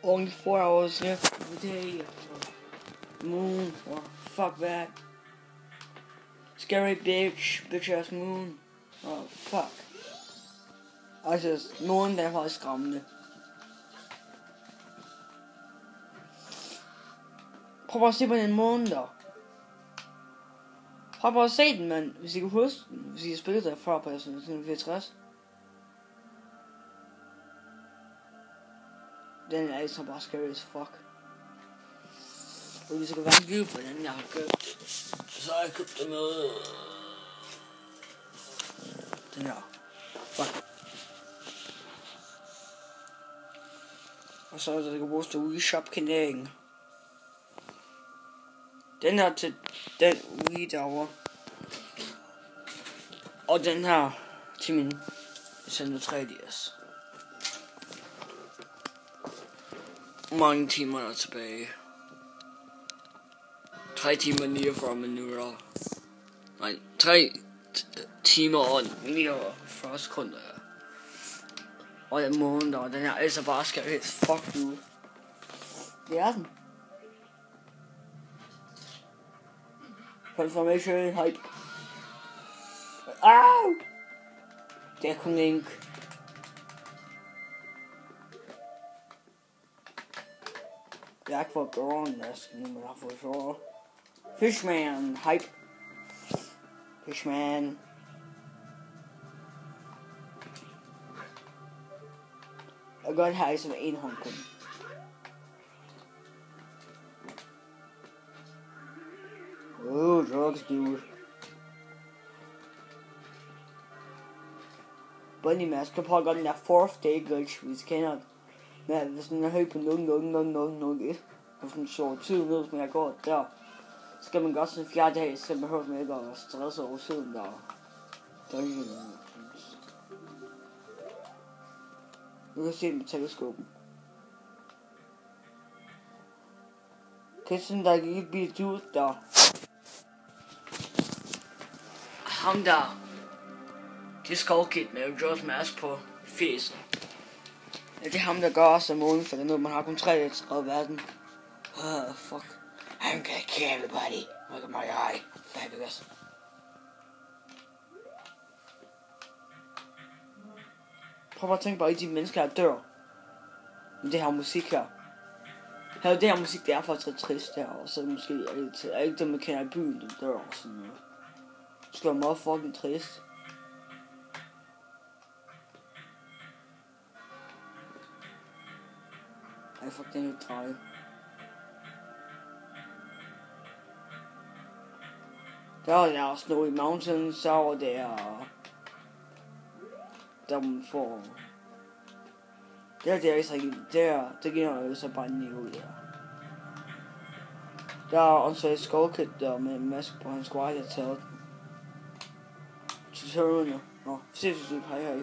Only 4 hours left of the day. Moon or fuck that. Scary bitch ass moon. Oh fuck. Altså, månen der er faktisk skræmmende. Prøv bare at se på den måne der. Prøv bare at se den, mand. Hvis I kan huske den. Hvis I har spillet der før på 64. Den er altså bare scary as fuck. Og hvis jeg kan være en lyd på den, jeg har købt. Så har jeg købt det med. Den her. Fuck. Og så er der, kan bruges til Wii Shop kanalen. Den her til den Wii derovre. Og den her til min Nintendo 3DS. Mange timer der tilbage. 3 timer 49 minutter. Nej, 3 timer og 49 sekunder. Og den måned der, den her altså bare skal helt fuck ud. Det er den. Confirmation hype. Au! Det er kun link. Jeg er ikke for at gøre en næsten, men jeg har fået så. Fishman hype. Fishman. Jeg gør det her som en hånd kun. Drugs, dude. Bunny Mask, kan prøve at gøre den der 4th day glitch, hvis I kender det. Men hvis den er højt på 0,0001, og sådan så tiden ud, som jeg går der, så skal man gøre sådan en 4. dag, så behøver man ikke at stresse over tiden der. Du kan se den med teleskopen. Kæsten der ikke blive ud der. Ham der. Det er skovkit med George Mask på fæsen. Ja, det er ham der gør også målen for det, man har kun 3 dage til at redde verden. Fuck. I'm gonna kill everybody. Look at my eye. Fabulous. Prøv bare at tænke på, at de mennesker der dør. Men det her musik her. Det her musik, det er faktisk ret trist der. Og så måske er ikke dem, man kender i byen, der dør og sådan noget. Det skal være meget fucking trist. Ej, fuck, den er helt træt. Der er Snowy Mountains, så var der man får. Det er altså ikke, det giver jo så bare en niveau der. Der er også et skullkit der med en maske på hans squad, jeg tager tutorialerne. Nå, se hvis du kan her.